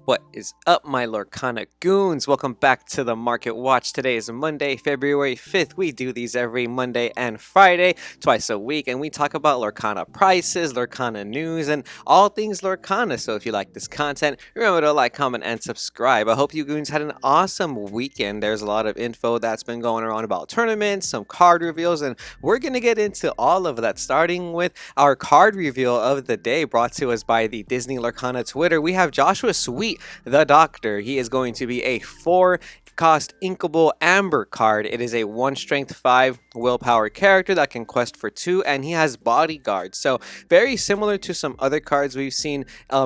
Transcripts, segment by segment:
What is up, my Lorcana goons? Welcome back to the Market Watch. Today is Monday, February 5th. We do these every Monday and Friday, twice a week, and we talk about Lorcana prices, Lorcana news, and all things Lorcana. So if you like this content, remember to like, comment, and subscribe. I hope you goons had an awesome weekend. There's a lot of info that's been going around about tournaments, some card reveals, and we're going to get into all of that, starting with our card reveal of the day, brought to us by the Disney Lorcana Twitter. We have Joshua Sweet, the Doctor. He is going to be a 4-cost inkable amber card. It is a 1 strength 5 willpower character that can quest for 2, and he has bodyguard. So very similar to some other cards we've seen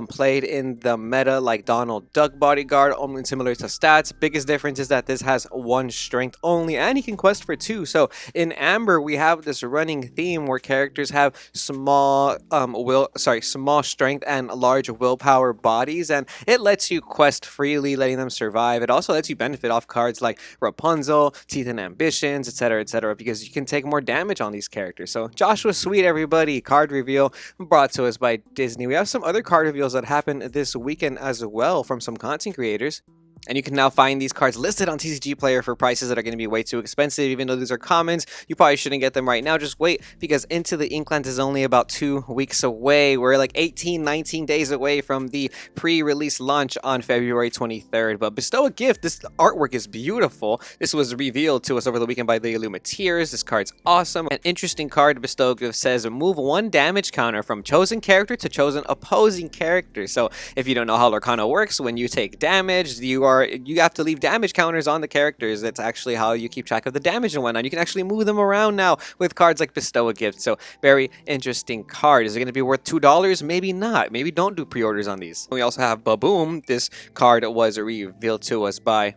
played in the meta, like Donald Duck bodyguard, only similar to stats. Biggest difference is that this has 1 strength only, and he can quest for 2. So in amber, we have this running theme where characters have small strength and large willpower bodies, and it lets you quest freely, letting them survive. It also lets you benefit off cards like Rapunzel, Teeth and Ambitions, etc., because you can take more damage on these characters. So Joshua Sweet, everybody, card reveal brought to us by Disney. We have some other card reveals that happened this weekend as well from some content creators. And you can now find these cards listed on TCG Player for prices that are going to be way too expensive. Even though these are commons, you probably shouldn't get them right now. Just wait, because Into the Inkland is only about 2 weeks away. We're like 18, 19 days away from the pre-release launch on February 23rd. But Bestow a Gift, this artwork is beautiful. This was revealed to us over the weekend by the Illumateers. This card's awesome. An interesting card, Bestow a Gift says, move 1 damage counter from chosen character to chosen opposing character. So if you don't know how Lorcana works, when you take damage, you have to leave damage counters on the characters. That's actually how you keep track of the damage and whatnot. You can actually move them around now with cards like Bestow a Gift. So very interesting card. Is it going to be worth $2? Maybe not. Maybe don't do pre-orders on these. We also have Baboom. This card was revealed to us by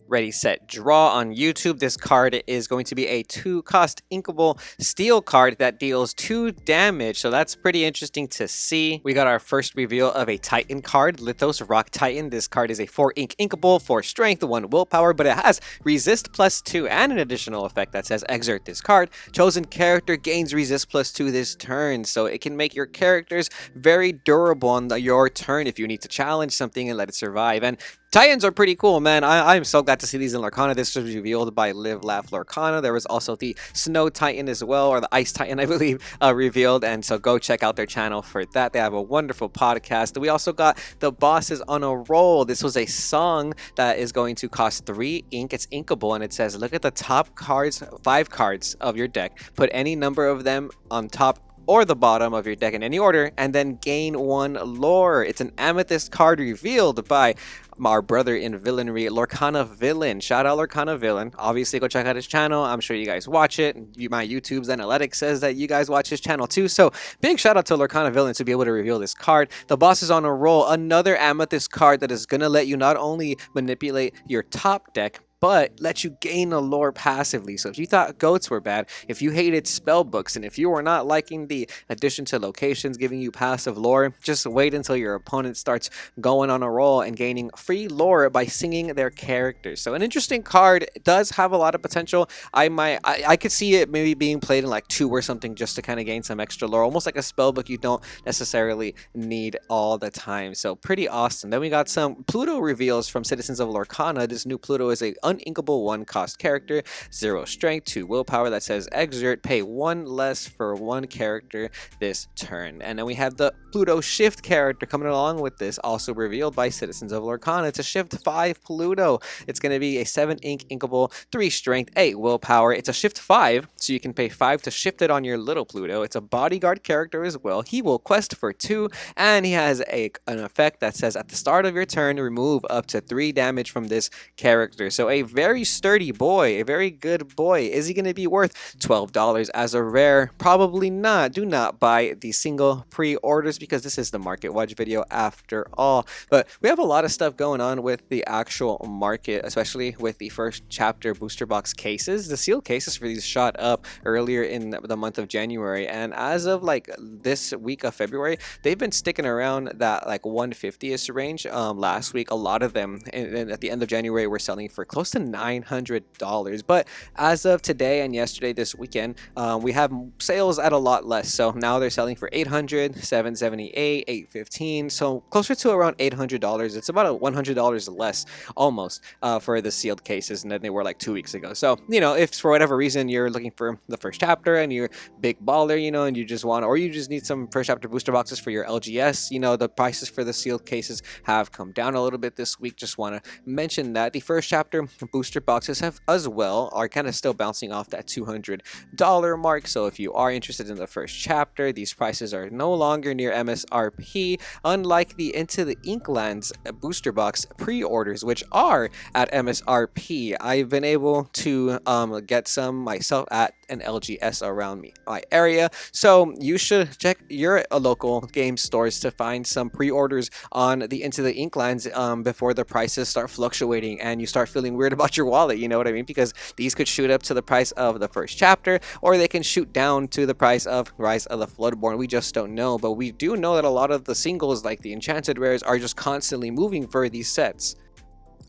Ready, Set, Draw on YouTube. This card is going to be a 2-cost inkable steel card that deals 2 damage, so that's pretty interesting to see. We got our first reveal of a Titan card, Lithos Rock Titan. This card is a 4-ink inkable, 4 strength, 1 willpower, but it has resist +2 and an additional effect that says exert this card. Chosen character gains resist +2 this turn, so it can make your characters very durable on your turn if you need to challenge something and let it survive. And Titans are pretty cool, man. I'm so glad to see these in Lorcana. This was revealed by Live Laugh Lorcana. There was also the Snow Titan as well, or the Ice Titan, I believe, revealed. And so go check out their channel for that. They have a wonderful podcast. We also got The Bosses on a Roll. This was a song that is going to cost 3 ink. It's inkable, and it says, look at the top cards, 5 cards of your deck. Put any number of them on top or the bottom of your deck in any order, and then gain 1 lore. It's an amethyst card revealed by our brother in villainry, Lorcana Villain. Shout out Lorcana Villain. Obviously, go check out his channel. I'm sure you guys watch it. My YouTube's analytics says that you guys watch his channel too. So big shout out to Lorcana Villain to be able to reveal this card. The Boss is on a Roll, another amethyst card that is going to let you not only manipulate your top deck, but let you gain a lore passively. So if you thought goats were bad, if you hated spell books, and if you were not liking the addition to locations giving you passive lore, just wait until your opponent starts going on a roll and gaining free lore by singing their characters. So an interesting card. It does have a lot of potential. I could see it maybe being played in like 2 or something just to kind of gain some extra lore, almost like a spell book you don't necessarily need all the time. So pretty awesome. Then we got some Pluto reveals from Citizens of Lorcana. This new Pluto is a uninkable 1-cost character, 0 strength, 2 willpower that says exert, pay 1 less for 1 character this turn. And then we have the Pluto Shift character coming along with this, also revealed by Citizens of Lorcana. It's a Shift 5 Pluto. It's going to be a 7-ink inkable, 3 strength, 8 willpower. It's a Shift 5, so you can pay 5 to shift it on your little Pluto. It's a bodyguard character as well. He will quest for 2, and he has an effect that says at the start of your turn, remove up to 3 damage from this character. So a very sturdy boy, a very good boy. Is he going to be worth $12 as a rare? Probably not. Do not buy the single pre-orders because this is the Market Watch video after all. But we have a lot of stuff going on with the actual market, especially with the first chapter booster box cases. The sealed cases for these shot up earlier in the month of January, and as of like this week of February, they've been sticking around that like 150ish range. Last week, a lot of them, and at the end of January, were selling for close close to $900. But as of today and yesterday, this weekend, we have sales at a lot less. So now they're selling for 800, 778, 815. So closer to around $800. It's about a $100 less almost for the sealed cases than they were like 2 weeks ago. So, if for whatever reason you're looking for the first chapter and you're big baller, and you just want, or you just need some first chapter booster boxes for your LGS, the prices for the sealed cases have come down a little bit this week. Just want to mention that the first chapter booster boxes have as well are kind of still bouncing off that $200 mark. So if you are interested in the first chapter, these prices are no longer near MSRP, unlike the Into the Inklands booster box pre-orders, which are at MSRP. I've been able to get some myself at an LGS around my area, so you should check your local game stores to find some pre-orders on the Into the Inklands before the prices start fluctuating and you start feeling weird about your wallet, you know what I mean? Because these could shoot up to the price of the first chapter, or they can shoot down to the price of Rise of the Floodborn. We just don't know, but we do know that a lot of the singles, like the Enchanted Rares, are just constantly moving for these sets.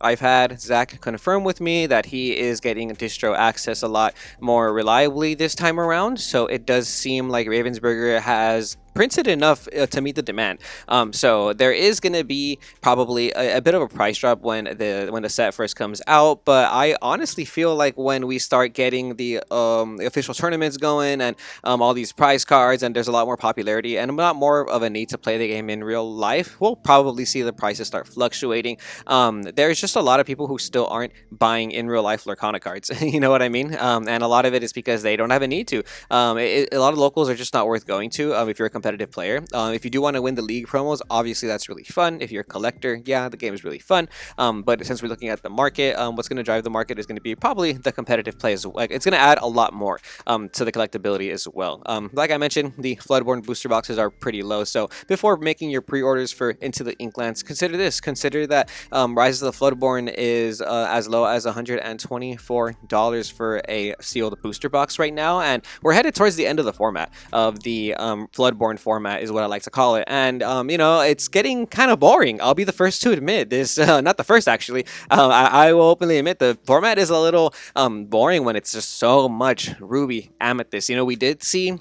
I've had Zach confirm with me that he is getting distro access a lot more reliably this time around, so it does seem like Ravensburger has printed enough to meet the demand. So there is going to be probably a bit of a price drop when the set first comes out, but I honestly feel like when we start getting the official tournaments going and all these prize cards, and there's a lot more popularity and a lot more of a need to play the game in real life, we'll probably see the prices start fluctuating. There's just a lot of people who still aren't buying in real life Lorcana cards. You know what I mean? And a lot of it is because they don't have a need to. A lot of locals are just not worth going to if you're a competitive player. If you do want to win the league promos, obviously that's really fun. If you're a collector, yeah, the game is really fun. But since we're looking at the market, what's going to drive the market is going to be probably the competitive play as well. Like, it's going to add a lot more to the collectability as well. Like I mentioned, the Floodborn booster boxes are pretty low. So before making your pre-orders for Into the Inklands, consider this. Consider that Rise of the Floodborn is as low as $124 for a sealed booster box right now, and we're headed towards the end of the format of the Floodborn format is what I like to call it. And it's getting kind of boring. I'll be the first to admit this. Not the first, actually. I will openly admit the format is a little boring when it's just so much Ruby Amethyst. We did see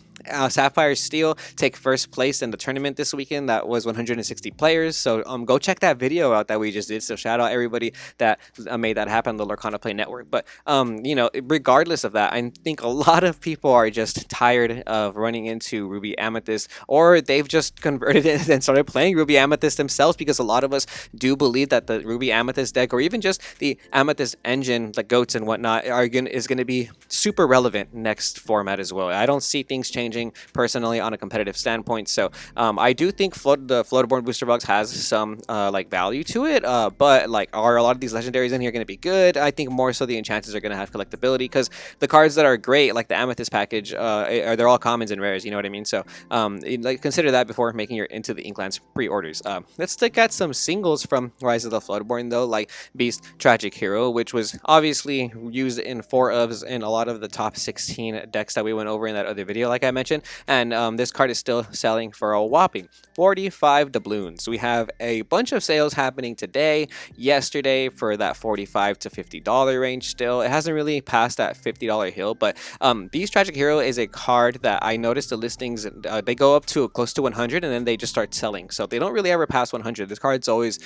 Sapphire Steel take first place in the tournament this weekend. That was 160 players, so go check that video out that we just did. So shout out everybody that made that happen, the Lorcana Play Network. But regardless of that, I think a lot of people are just tired of running into Ruby Amethyst, or they've just converted it and started playing Ruby Amethyst themselves, because a lot of us do believe that the Ruby Amethyst deck, or even just the Amethyst engine, the goats and whatnot, is going to be super relevant next format as well. I don't see things changing personally on a competitive standpoint, so I do think the Floodborn booster box has some value to it, but are a lot of these legendaries in here going to be good? I think more so the Enchances are going to have collectability, because the cards that are great, like the Amethyst package, they're all commons and rares, you know what I mean? So consider that before making your Into the Inklands pre-orders. Let's look at some singles from Rise of the Floodborn though, like Beast Tragic Hero, which was obviously used in 4-ofs in a lot of the top 16 decks that we went over in that other video, like I mentioned. And this card is still selling for a whopping 45 doubloons. We have a bunch of sales happening today, yesterday, for that $45 to $50 range still. It hasn't really passed that $50 hill, but Beast Tragic Hero is a card that I noticed the listings, they go up to close to 100 and then they just start selling. So they don't really ever pass 100. This card's always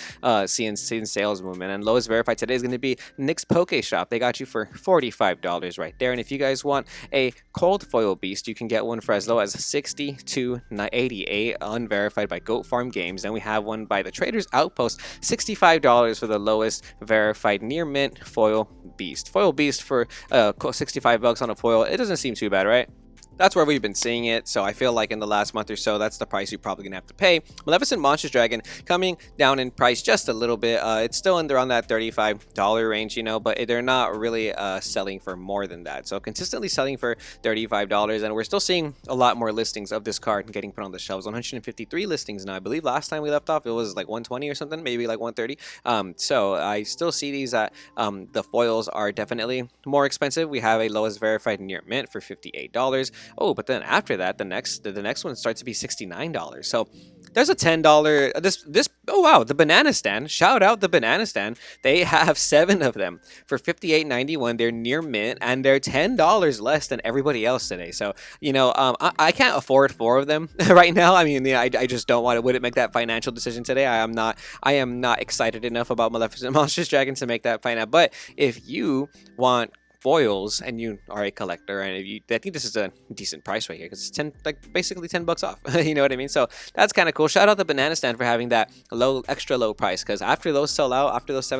seeing sales movement. And lowest verified today is going to be Nick's Poke Shop. They got you for $45 right there. And if you guys want a cold foil beast, you can get one for as low as 60 to 88, unverified by Goat Farm Games. Then we have one by the Trader's Outpost, $65 for the lowest verified near mint foil beast. Foil beast for $65 on a foil. It doesn't seem too bad, right? That's where we've been seeing it, so I feel like in the last month or so, that's the price you're probably going to have to pay. Maleficent Monstrous Dragon coming down in price just a little bit. It's still around that $35 range, but they're not really selling for more than that. So consistently selling for $35, and we're still seeing a lot more listings of this card getting put on the shelves. 153 listings now. I believe last time we left off, it was like 120 or something, maybe like 130. So I still see these at the foils are definitely more expensive. We have a lowest verified near mint for $58. Oh, but then after that, the next one starts to be $69. So There's a $10 this oh wow, the banana stand. Shout out the banana stand. They have 7 of them for 58.91. They're near mint and they're $10 less than everybody else today. So, I can't afford 4 of them right now. I mean, I just don't want to wouldn't make that financial decision today. I am not excited enough about Maleficent Monsters Dragon to make that final. But if you want foils and you are a collector, and I think this is a decent price right here because it's basically $10 off. You know what I mean? So that's kind of cool. Shout out the banana stand for having that extra low price, because after those 7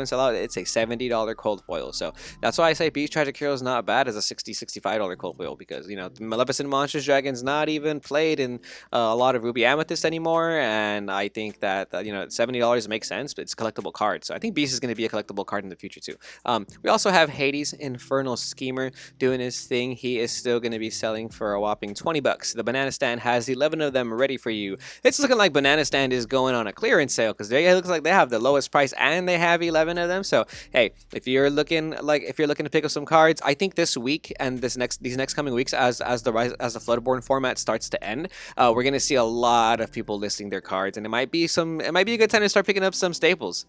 sell out, it's a $70 cold foil. So that's why I say Beast Tragic Hero is not bad as a $65 cold foil, because the Maleficent Monsters Dragon's not even played in a lot of Ruby Amethyst anymore, and I think that $70 makes sense, but it's a collectible card. So I think Beast is going to be a collectible card in the future too. We also have Hades Infernal Schemer doing his thing. He is still going to be selling for a whopping $20. The banana stand has 11 of them ready for you. It's looking like banana stand is going on a clearance sale, because it looks like they have the lowest price and they have 11 of them. So hey, if you're looking to pick up some cards, I think this week and these next coming weeks, as the Floodborne format starts to end, we're going to see a lot of people listing their cards, and it might be a good time to start picking up some staples.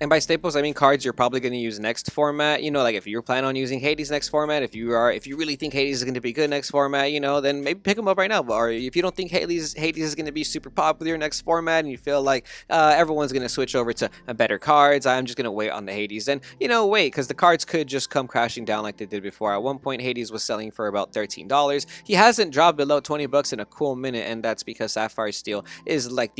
And by staples, I mean cards you're probably going to use next format. Like if you're planning on using Hades next format, if you really think Hades is going to be good next format, then maybe pick them up right now. Or if you don't think Hades is going to be super popular next format, and you feel like everyone's going to switch over to better cards, I'm just going to wait on the Hades. Then wait, because the cards could just come crashing down like they did before. At one point, Hades was selling for about $13. He hasn't dropped below $20 in a cool minute, and that's because Sapphire Steel is like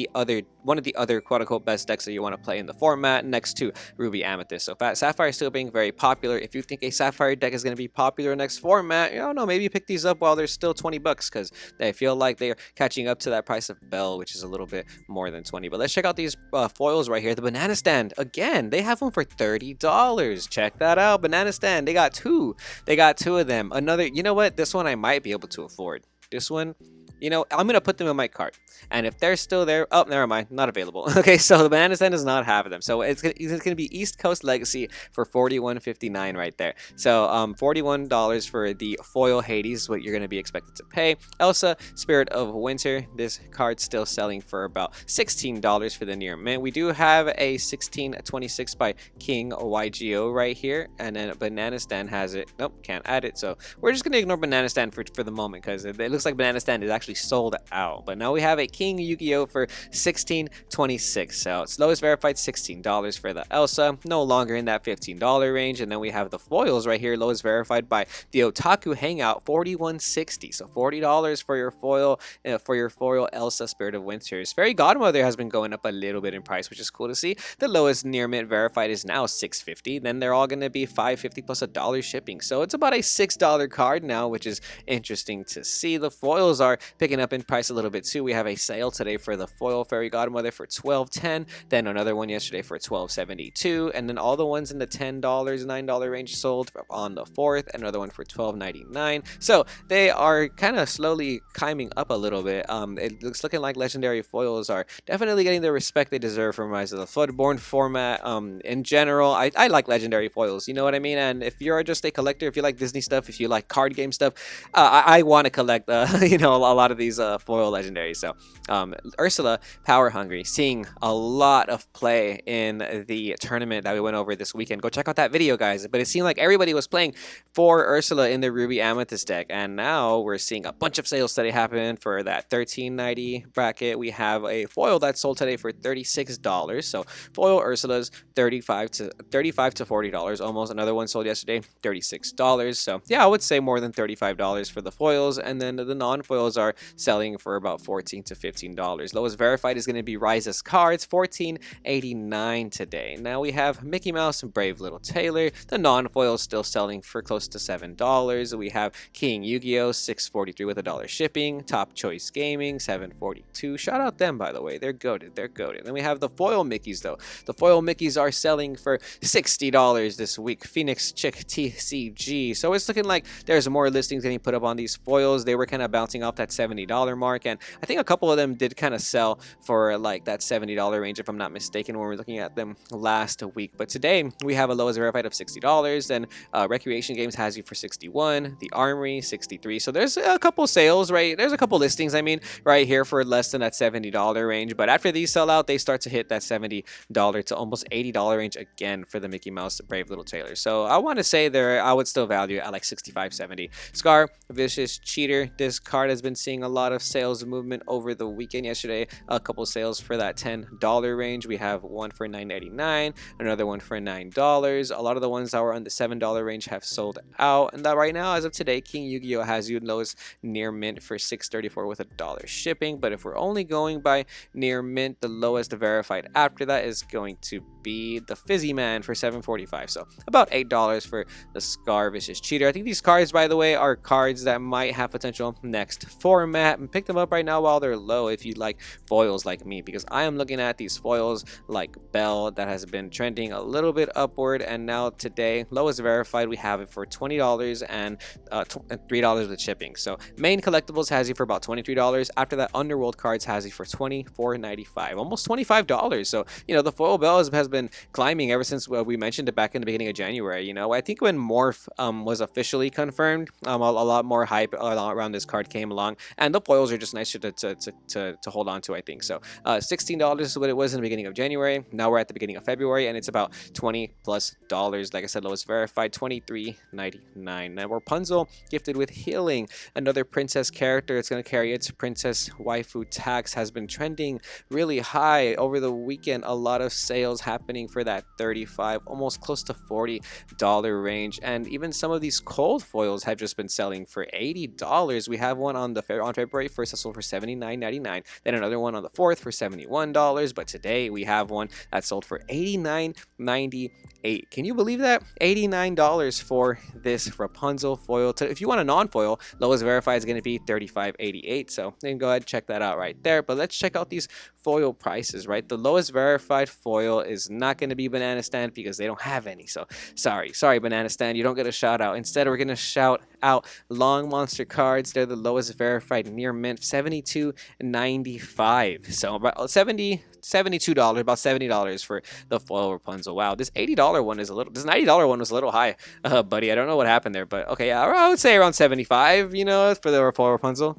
one of the other quote unquote best decks that you want to play in the format next to Ruby Amethyst. So Sapphire still being very popular. If you think a Sapphire deck is going to be popular next format, maybe pick these up while they're still $20, because they feel like they're catching up to that price of Bell, which is a little bit more than 20. But let's check out these foils right here. The banana stand, again, they have them for $30. Check that out. Banana stand, they got two of them. Another, this one I might be able to afford. This one, I'm going to put them in my cart. And if they're still there, oh, never mind, not available. Okay, so the banana stand does not have them. So it's going to be East Coast Legacy for $41.59 right there. So $41 for the foil Hades, what you're going to be expected to pay. Elsa, Spirit of Winter, this card's still selling for about $16 for the near mint. We do have a 1626 by King YGO right here. And then banana stand has it. Nope, can't add it. So we're just going to ignore banana stand for the moment, because it looks like banana stand is actually sold out. But now we have a King Yu-Gi-Oh for $16.26. So it's lowest verified $16 for the Elsa, no longer in that $15 range. And then we have the foils right here, lowest verified by the Otaku Hangout, $41.60. So $40 for your foil Elsa Spirit of Winter. Fairy Godmother has been going up a little bit in price, which is cool to see. The lowest near mint verified is now $6.50. Then they're all going to be $5.50 plus $1 shipping. So it's about a $6 card now, which is interesting to see. The foils are picking up in price a little bit too. We have a sale today for the foil Fairy Godmother for $12.10, then another one yesterday for $12.72, and then all the ones in the $10, $9 range sold on the 4th, another one for $12.99. So they are kind of slowly climbing up a little bit. It looks looking like legendary foils are definitely getting the respect they deserve from Rise of the Floodborne format. In general, I like legendary foils, you know what I mean? And if you're just a collector, if you like Disney stuff, if you like card game stuff, I want to collect a lot of these foil legendaries. So Ursula, Power Hungry, seeing a lot of play in the tournament that we went over this weekend. Go check out that video, guys. But it seemed like everybody was playing for Ursula in the Ruby Amethyst deck, and now we're seeing a bunch of sales today happen for that $13.90 bracket. We have a foil that sold today for $36. So foil Ursula's $35 to $40. Almost. Another one sold yesterday, $36. So yeah, I would say more than $35 for the foils, and then the non-foils are selling for about $14 to $15. Lowest verified is going to be Rise's cards, $14.89 today. Now we have Mickey Mouse and Brave Little Tailor. The non-foil is still selling for close to $7. We have King Yu-Gi-Oh! $6.43 with $1 shipping. Top Choice Gaming $7.42. Shout out them, by the way. They're goated. Then we have the foil Mickeys though. The foil Mickeys are selling for $60 this week. Phoenix Chick TCG. So it's looking like there's more listings getting put up on these foils. They were kind of bouncing off that $70 $70 mark, and I think a couple of them did kind of sell for like that $70 range, if I'm not mistaken, when we're looking at them last week. But today we have a low as verified of $60, and Recreation Games has you for 61, the Armory 63. So there's a couple sales, right? There's a couple listings, I mean, right here for less than that $70 range. But after these sell out, they start to hit that $70 to almost $80 range again for the Mickey Mouse Brave Little Tailor. So I want to say there, I would still value it at like 65, 70. Scar, Vicious Cheater. This card has been seeing a lot of sales movement over the weekend. Yesterday, a couple sales for that $10 range. We have one for $9.99, another one for $9. A lot of the ones that were on the $7 range have sold out, and that right now, as of today, King Yu-Gi-Oh has you lowest near mint for $6.34 with $1 shipping. But if we're only going by near mint, the lowest verified after that is going to be the Fizzy Man for $7.45. So about $8 for the Scar Vicious Cheater. I think these cards, by the way, are cards that might have potential next format, and pick them up right now while they're low if you like foils like me, because I am looking at these foils like Bell that has been trending a little bit upward, and now today lowest verified we have it for $20 and $3 with shipping. So main collectibles has you for about $23. After that, Underworld cards has you for $24.95, almost $25. So you know, the foil Bell has been climbing ever since we mentioned it back in the beginning of January. You know, I think when Morph was officially confirmed, a lot more hype around this card came along, and the foils are just nicer to hold on to, I think. So $16 is what it was in the beginning of January. Now we're at the beginning of February, and it's about $20 plus. Like I said, lowest verified $23.99. Now Rapunzel gifted with healing, another princess character. It's going to carry its princess waifu tax, has been trending really high over the weekend. A lot of sales happening for that $35, almost close to $40 range, and even some of these cold foils have just been selling for $80. We have one on February 1st that sold for $79.99, then another one on the 4th for $71, but today we have one that sold for $89.98. Can you believe that? $89 for this Rapunzel foil. If you want a non-foil, lowest verified is going to be $35.88. So then go ahead and check that out right there. But let's check out these foil prices, right? The lowest verified foil is not going to be Banana Stand because they don't have any. So sorry, Banana Stand, you don't get a shout out. Instead, we're going to shout out Long Monster cards. They're the lowest verified near mint, $72.95. So about $72, about $70 for the foil Rapunzel. Wow, this $80 one is a little, this $90 one was a little high, buddy. I don't know what happened there, but okay, yeah, I would say around 75, you know, for the foil Rapunzel.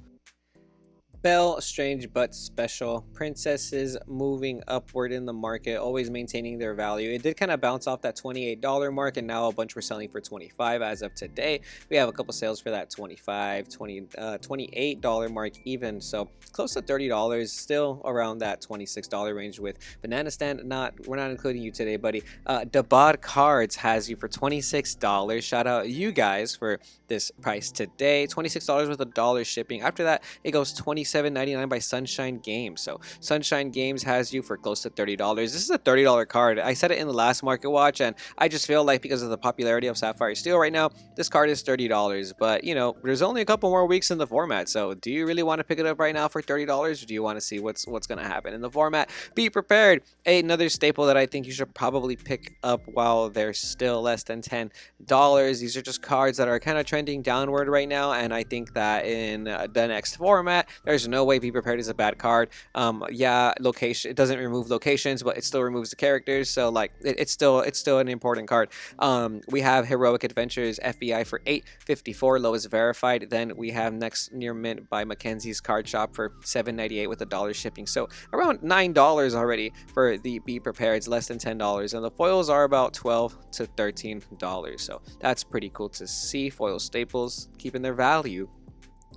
Belle, Strange but Special. Princesses moving upward in the market, always maintaining their value. It did kind of bounce off that $28 mark, and now a bunch were selling for $25 as of today. We have a couple sales for that $28 mark even, so close to $30, still around that $26 range with Banana Stand. We're not including you today, buddy. Dabad Cards has you for $26. Shout out you guys for this price today. $26 with $1 shipping. After that, it goes $27.99 by Sunshine Games. So Sunshine Games has you for close to $30. This is a $30 card. I said it in the last market watch, and I just feel like because of the popularity of Sapphire Steel right now, this card is $30. But you know, there's only a couple more weeks in the format, so do you really want to pick it up right now for $30, or do you want to see what's going to happen in the format? Be prepared. Another staple that I think you should probably pick up while they're still less than $10. These are just cards that are kind of trending downward right now, and I think that in the next format, there's no way Be Prepared is a bad card. Yeah, location, it doesn't remove locations, but it still removes the characters, so like it's still an important card. We have Heroic Adventures FBI for $8.54, lowest verified. Then we have Next Near Mint by Mackenzie's Card Shop for $7.98 with $1 shipping, so around $9 already for the Be Prepared. It's less than $10, and the foils are about $12 to $13, so that's pretty cool to see. Foil staples keeping their value.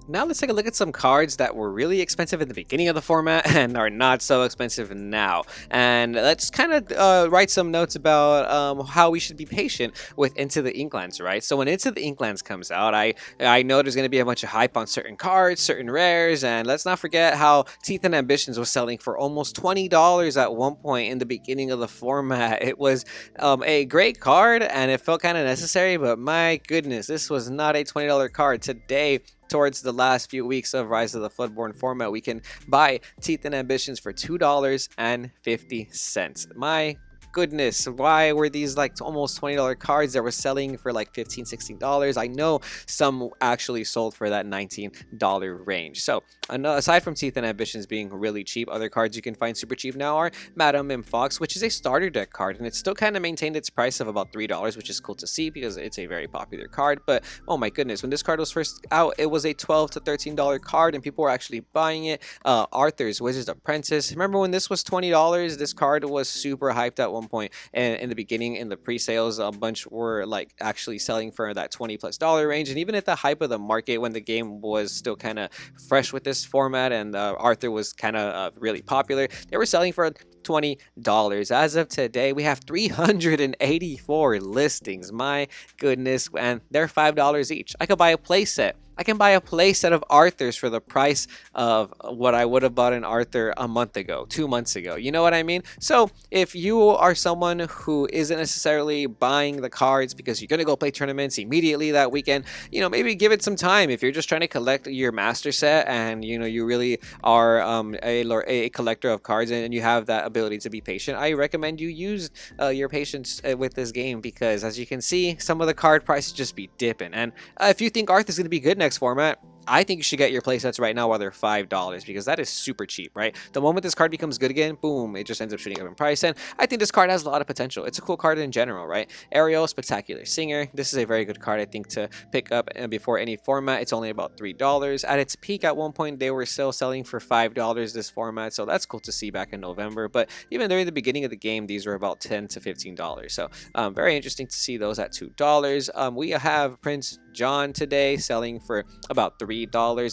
Now let's take a look at some cards that were really expensive at the beginning of the format and are not so expensive now. And let's kind of write some notes about how we should be patient with Into the Inklands, right? So when Into the Inklands comes out, I know there's going to be a bunch of hype on certain cards, certain rares, and let's not forget how Teeth and Ambitions was selling for almost $20 at one point in the beginning of the format. It was a great card, and it felt kind of necessary, but my goodness, this was not a $20 card. Today, towards the last few weeks of Rise of the Floodborn format, we can buy Teeth and Ambitions for $2.50. My goodness, why were these like almost $20 cards that were selling for like $15, $16? I know some actually sold for that $19 range. So aside from Teeth and Ambitions being really cheap, other cards you can find super cheap now are Madam Mim Fox, which is a starter deck card, and it's still kind of maintained its price of about $3, which is cool to see because it's a very popular card. But oh my goodness, when this card was first out, it was a $12 to $13 card, and people were actually buying it. Arthur's Wizard's Apprentice. Remember when this was $20? This card was super hyped at one point, and in the beginning, in the pre-sales, a bunch were like actually selling for that $20+ range, and even at the hype of the market when the game was still kind of fresh with this format and Arthur was kind of really popular, they were selling for $20. As of today, we have 384 listings. My goodness, and they're $5 each. I could buy a playset. I can buy a playset of Arthur's for the price of what I would have bought an Arthur a month ago, 2 months ago. You know what I mean? So if you are someone who isn't necessarily buying the cards because you're going to go play tournaments immediately that weekend, maybe give it some time. If you're just trying to collect your master set and, you really are a collector of cards and you have that ability to be patient, I recommend you use your patience with this game because as you can see, some of the card prices just be dipping. And if you think Arthur's going to be good next format, I think you should get your playsets right now while they're $5 because that is super cheap, right? The moment this card becomes good again, boom, it just ends up shooting up in price. And I think this card has a lot of potential. It's a cool card in general, right? Ariel, Spectacular Singer. This is a very good card, I think, to pick up before any format. It's only about $3. At its peak, at one point, they were still selling for $5 this format, so that's cool to see back in November. But even during the beginning of the game, these were about $10 to $15. So very interesting to see those at $2. We have Prince John today selling for about $3,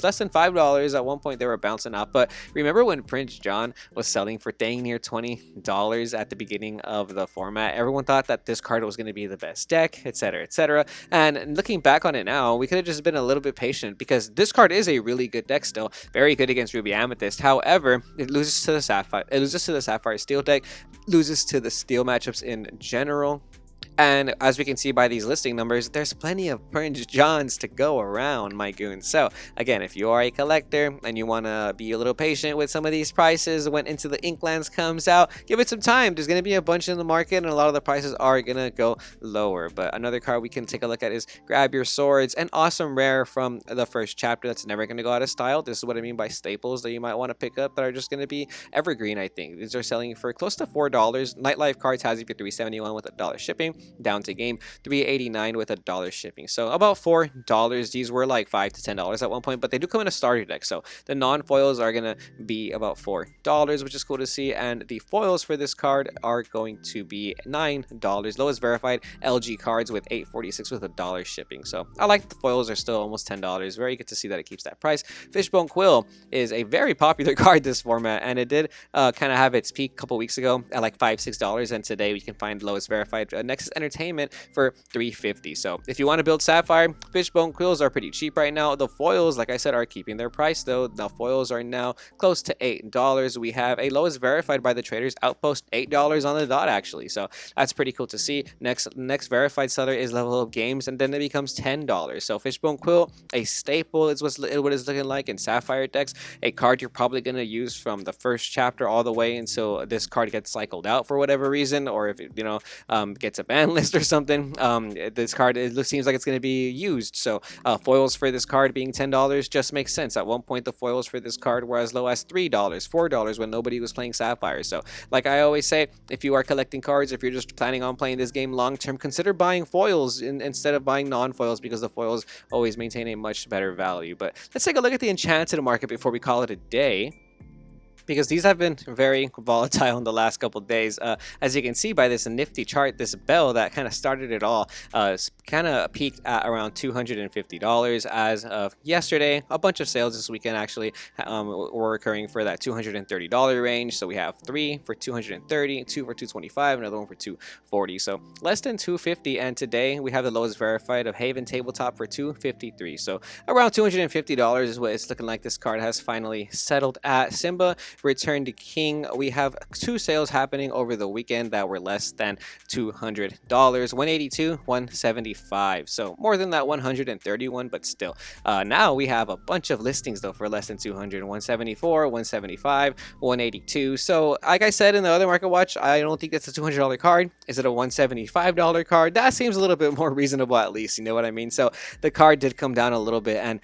less than $5. At one point they were bouncing up, but remember when Prince John was selling for dang near $20 at the beginning of the format? Everyone thought that this card was going to be the best deck, etc., etc. And looking back on it now, we could have just been a little bit patient because this card is a really good deck still, very good against Ruby Amethyst. However, it loses to the Sapphire, Steel deck, loses to the Steel matchups in general. And as we can see by these listing numbers, there's plenty of Prince Johns to go around, my goons. So again, if you are a collector and you want to be a little patient with some of these prices when Into the Inklands comes out, give it some time. There's going to be a bunch in the market and a lot of the prices are going to go lower. But another card we can take a look at is Grab Your Swords, an awesome rare from the first chapter that's never going to go out of style. This is what I mean by staples that you might want to pick up that are just going to be evergreen, I think. These are selling for close to $4. Nightlife cards has you for $3.71 with $1 shipping. Down to game $3.89 with $1 shipping, so about $4. These were like $5 to $10 at one point, but they do come in a starter deck, so the non-foils are gonna be about $4, which is cool to see. And the foils for this card are going to be $9. Lowest verified LG cards with $8.46 with $1 shipping, so I like the foils are still almost $10. Very good to see that it keeps that price. Fishbone Quill is a very popular card this format, and it did kind of have its peak a couple weeks ago at like $5-6, and today we can find lowest verified Nexus Entertainment for $3.50. So if you want to build Sapphire, Fishbone Quills are pretty cheap right now. The foils, like I said, are keeping their price though. The foils are now close to $8. We have a lowest verified by the traders Outpost, $8 on the dot actually, so that's pretty cool to see. Next verified seller is Level Up Games, and then it becomes $10. So Fishbone Quill, a staple, is what it's looking like in Sapphire decks. A card you're probably going to use from the first chapter all the way until this card gets cycled out for whatever reason, or if it gets a ban list or something. This card, it seems like it's going to be used, so foils for this card being $10 just makes sense. At one point the foils for this card were as low as $3, $4 when nobody was playing Sapphire. So like I always say, if you are collecting cards, if you're just planning on playing this game long term, consider buying foils instead of buying non-foils, because the foils always maintain a much better value. But let's take a look at the Enchanted market before we call it a day, because these have been very volatile in the last couple of days. As you can see by this nifty chart, this bell that kind of started it all kind of peaked at around $250 as of yesterday. A bunch of sales this weekend actually were occurring for that $230 range. So we have 3 for $230, 2 for $225, another one for $240. So less than $250. And today we have the lowest verified of Haven Tabletop for $253. So around $250 is what it's looking like this card has finally settled at. Simba, Return to King, we have two sales happening over the weekend that were less than $200. 182, 175. So more than that 131, but still. Now we have a bunch of listings though for less than 200, 174, 175, 182. So like I said in the other market watch, I don't think that's a $200 card. Is it a $175 card? That seems a little bit more reasonable at least. You know what I mean? So the card did come down a little bit, and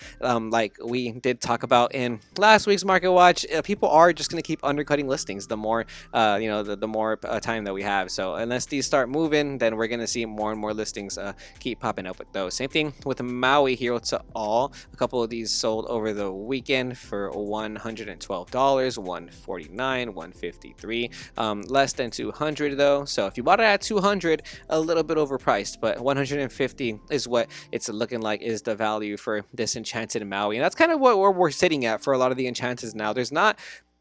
like we did talk about in last week's market watch, people are just going to keep undercutting listings the more the more time that we have. So unless these start moving, then we're going to see more and more listings keep popping up with those. Same thing with Maui Hero to All. A couple of these sold over the weekend for $112, 149, 153. Less than 200 though. So if you bought it at 200, a little bit overpriced, but 150 is what it's looking like is the value for this Enchanted Maui. And that's kind of what we're sitting at for a lot of the Enchanted now. There's not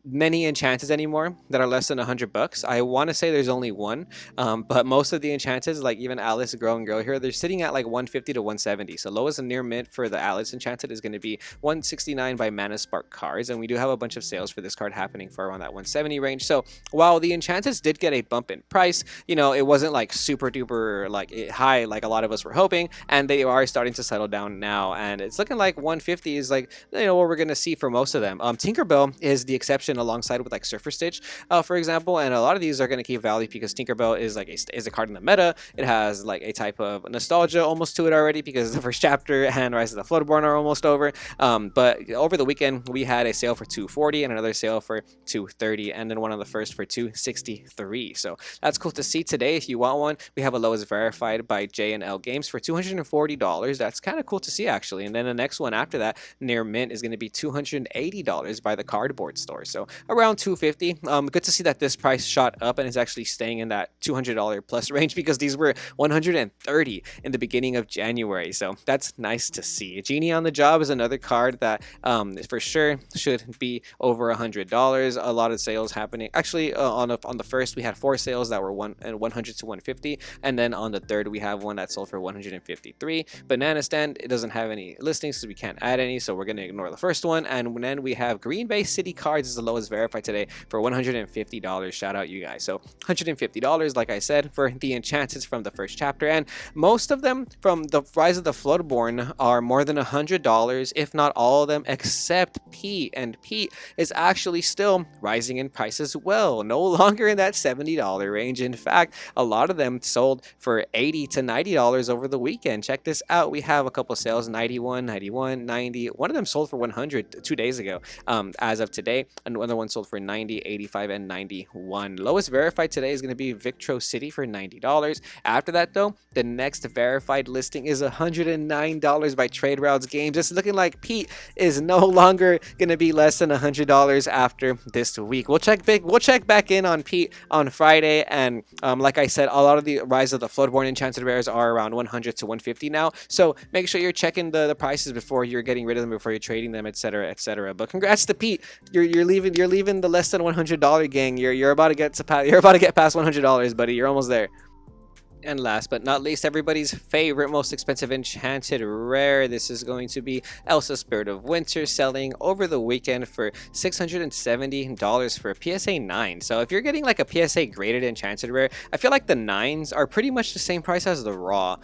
many Enchanted anymore that are less than $100. I want to say there's only one, but most of the Enchanted, like even Alice Grow and Grow here, they're sitting at like 150 to 170. So lowest and near mint for the Alice Enchanted is going to be 169 by Mana Spark cards, and we do have a bunch of sales for this card happening for around that 170 range. So while the Enchanted did get a bump in price, it wasn't like super duper like high like a lot of us were hoping, and they are starting to settle down now, and it's looking like 150 is like what we're going to see for most of them. Tinkerbell is the exception alongside with like Surfer Stitch, for example, and a lot of these are going to keep value because Tinkerbell is like is a card in the meta. It has like a type of nostalgia almost to it already because the first chapter and Rise of the Floodborn are almost over. But over the weekend we had a sale for 240 and another sale for 230, and then one on the first for 263. So that's cool to see. Today, if you want one, we have a lowest verified by J&L Games for $240. That's kind of cool to see actually. And then the next one after that near mint is going to be $280 by the Cardboard Store. So around 250. Good to see that this price shot up and is actually staying in that $200 plus range because these were 130 in the beginning of January. So that's nice to see. Genie on the Job is another card that for sure should be over $100. A lot of sales happening. Actually, on the first we had 4 sales that were 100 to 150, and then on the third we have one that sold for 153. Banana Stand, it doesn't have any listings, so we can't add any. So we're gonna ignore the first one, and then we have Green Bay City Cards is the lowest verified today for $150. Shout out you guys. So $150, like I said, for the Enchanted from the first chapter, and most of them from the Rise of the Floodborn are more than $100, if not all of them, except Pete. And Pete is actually still rising in price as well, no longer in that $70 range. In fact, a lot of them sold for $80 to $90 over the weekend. Check this out. We have a couple sales, 91, 91, 90. One of them sold for 100 2 days ago. As of today, another one sold for 90, 85, and 91. Lowest verified today is going to be Victro City for $90. After that, though, the next verified listing is $109 by Trade Routes Games. It's looking like Pete is no longer going to be less than $100 after this week. We'll check back in on Pete on Friday, and like I said, a lot of the Rise of the Floodborn Enchanted Rares are around 100 to 150 now. So make sure you're checking the prices before you're getting rid of them, before you're trading them, etc., etc. But congrats to Pete. You're leaving the less than $100 gang. You're about to get past $100, buddy. You're almost there. And last but not least, everybody's favorite, most expensive Enchanted Rare. This is going to be Elsa Spirit of Winter, selling over the weekend for $670 for a PSA 9. So if you're getting like a PSA graded Enchanted Rare, I feel like the 9s are pretty much the same price as the raw.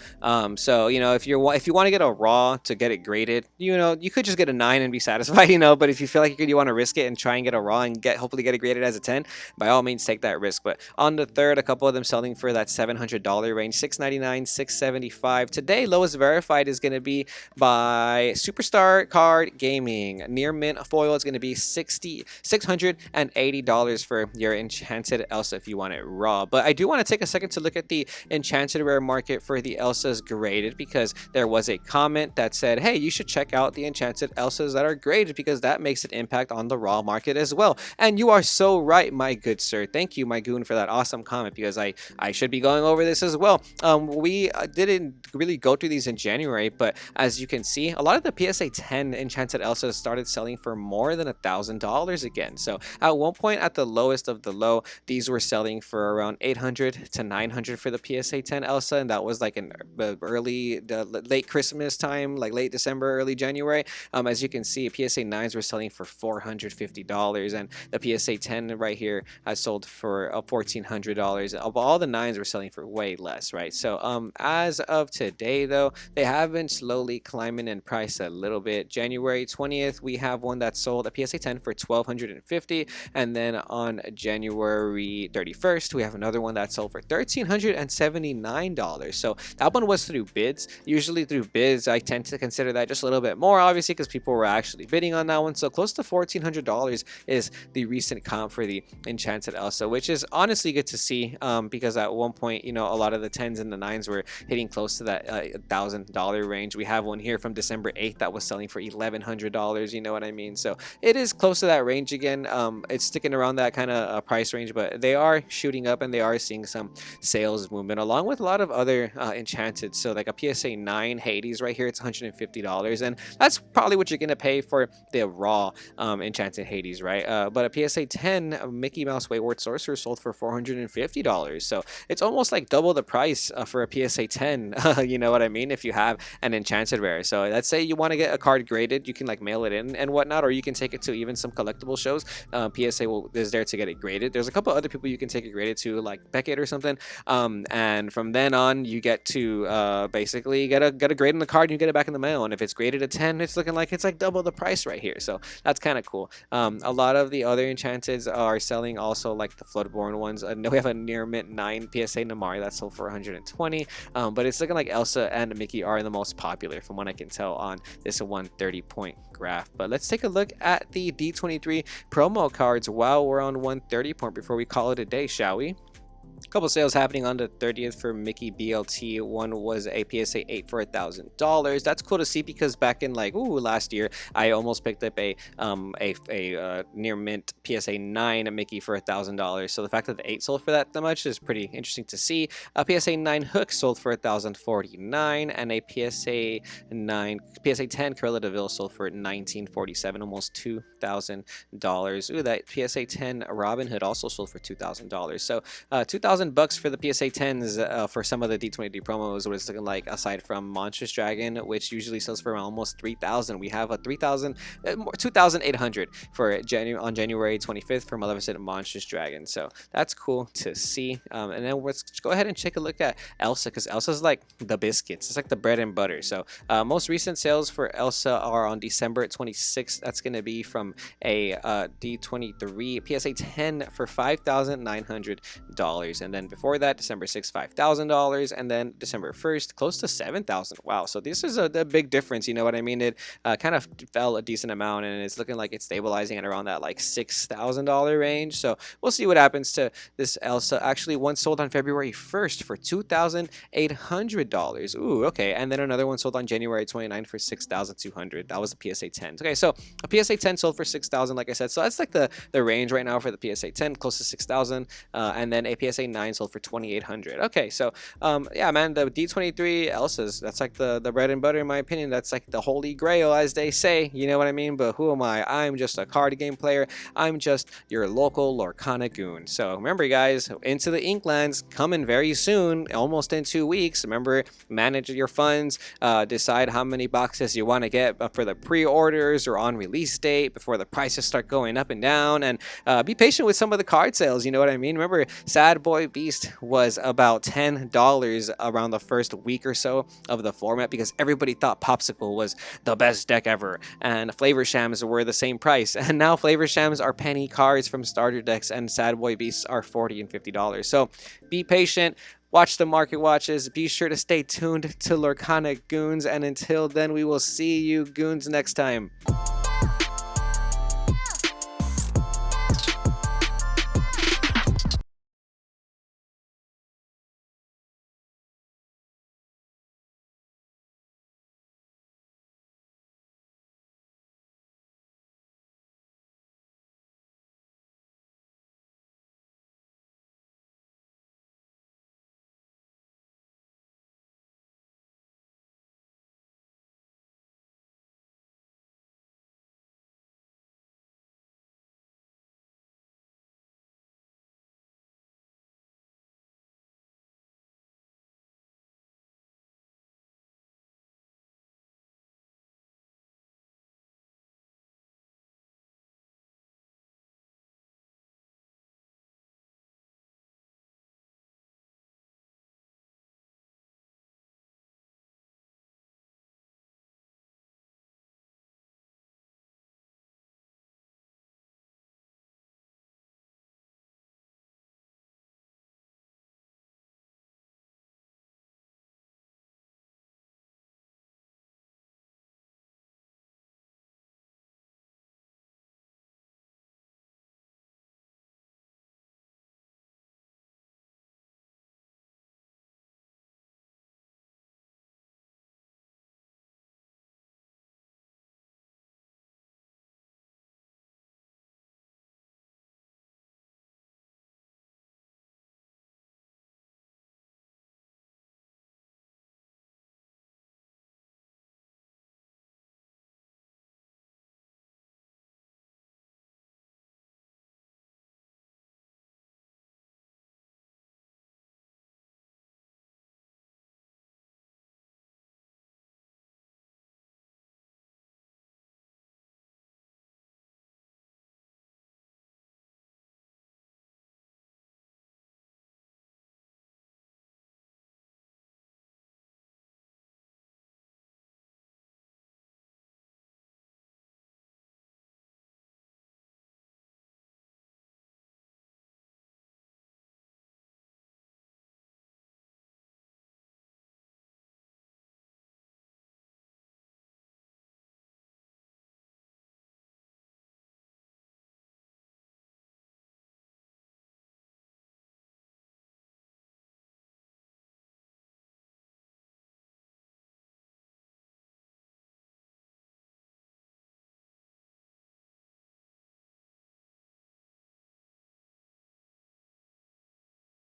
So if you want to get a raw to get it graded, you could just get a 9 and be satisfied, But if you feel like you want to risk it and try and get a raw and hopefully get it graded as a 10, by all means take that risk. But on the third, a couple of them selling for that $700 range, $699, $675. Today, lowest verified is going to be by Superstar Card Gaming. Near mint foil is going to be $680 for your Enchanted Elsa if you want it raw. But I do want to take a second to look at the Enchanted Rare market for the Elsas graded, because there was a comment that said, hey, you should check out the Enchanted Elsas that are graded because that makes an impact on the raw market as well. And you are so right, my good sir. Thank you, my goon, for that awesome comment, because I should be going over this as well. well. We didn't really go through these in January, but as you can see, a lot of the PSA 10 Enchanted Elsas started selling for more than $1,000 again. So at one point, at the lowest of the low, these were selling for around 800 to 900 for the PSA 10 Elsa, and that was like in late Christmas time, like late December, early January. As you can see, PSA 9s were selling for $450, and the PSA 10 right here has sold for $1,400. All the 9s were selling for way less, right? So as of today, though, they have been slowly climbing in price a little bit. January 20th, we have one that sold a PSA 10 for $1,250, and then on January 31st, we have another one that sold for $1,379. So that one was through bids. Usually through bids, I tend to consider that just a little bit more, obviously, because people were actually bidding on that one. So close to $1,400 is the recent comp for the Enchanted Elsa, which is honestly good to see, because at one point, a lot of the 10s and the 9s were hitting close to that $1,000 range. We have one here from December 8th that was selling for $1,100, you know what I mean? So it is close to that range again. It's sticking around that kind of price range, but they are shooting up and they are seeing some sales movement along with a lot of other Enchanted. So like a PSA 9 Hades right here, it's $150, and that's probably what you're gonna pay for the raw Enchanted Hades, right? But a PSA 10 Mickey Mouse Wayward Sorcerer sold for $450, so it's almost like double the price for a PSA 10. You know what I mean? If you have an Enchanted Rare. So let's say you want to get a card graded, you can like mail it in and whatnot, or you can take it to even some collectible shows. PSA is there to get it graded. There's a couple other people you can take it graded to, like Beckett or something. And from then on, you get to basically get a grade on the card and you get it back in the mail. And if it's graded a 10, it's looking like it's like double the price right here. So that's kind of cool. A lot of the other Enchanteds are selling also, like the Floodborn ones. We have a near mint 9 PSA Namari that sold for $120, but it's looking like Elsa and Mickey are the most popular from what I can tell on this 130-point graph. But let's take a look at the D23 promo cards while we're on 130 point before we call it a day, shall we? Couple sales happening on the 30th for Mickey BLT. One was a PSA 8 for $1,000. That's cool to see because back in last year, I almost picked up a near mint PSA 9 Mickey for $1,000. So the fact that the 8 sold for that much is pretty interesting to see. A PSA 9 Hook sold for $1,049, and a PSA 10 Cruella de Vil sold for $1,947, almost $2,000. Ooh, that PSA 10 Robin Hood also sold for $2,000. So $2,000 for the PSA 10s for some of the D23 promos, what it's looking like, aside from Monstrous Dragon, which usually sells for almost $3,000. We have a $2,800 for on January 25th for Maleficent Monstrous Dragon. So that's cool to see. And then let's go ahead and take a look at Elsa, because Elsa's like the biscuits. It's like the bread and butter. So most recent sales for Elsa are on December 26th. That's going to be from a D23 PSA 10 for $5,900. And then before that, December 6th, $5,000, and then December 1st, close to $7,000. Wow, so this is a big difference, you know what I mean? It kind of fell a decent amount, and it's looking like it's stabilizing at around that like $6,000 range. So we'll see what happens to this Elsa. Actually, one sold on February 1st for $2,800. Ooh, okay, and then another one sold on January 29th for $6,200. That was a PSA 10. Okay, so a PSA 10 sold for $6,000, like I said. So that's like the range right now for the PSA 10, close to $6,000, and then a PSA 9 sold for $2,800. Okay, so yeah, man, the D23 Elsas, that's like the bread and butter in my opinion. That's like the holy grail, as they say, you know what I mean? But who am I? I'm just a card game player. I'm just your local Lorcana goon. So remember, guys, Into the Inklands coming very soon, almost in 2 weeks. Remember, manage your funds, decide how many boxes you want to get for the pre-orders or on release date before the prices start going up and down, and be patient with some of the card sales, you know what I mean? Remember, Sad Boy Beast was about $10 around the first week or so of the format because everybody thought Popsicle was the best deck ever, and Flavor Shams were the same price, and now Flavor Shams are penny cards from starter decks, and Sad Boy Beasts are $40 and $50. So be patient. Watch the market watches. Be sure to stay tuned to Lorcana Goons, and until then, we will see you goons next time.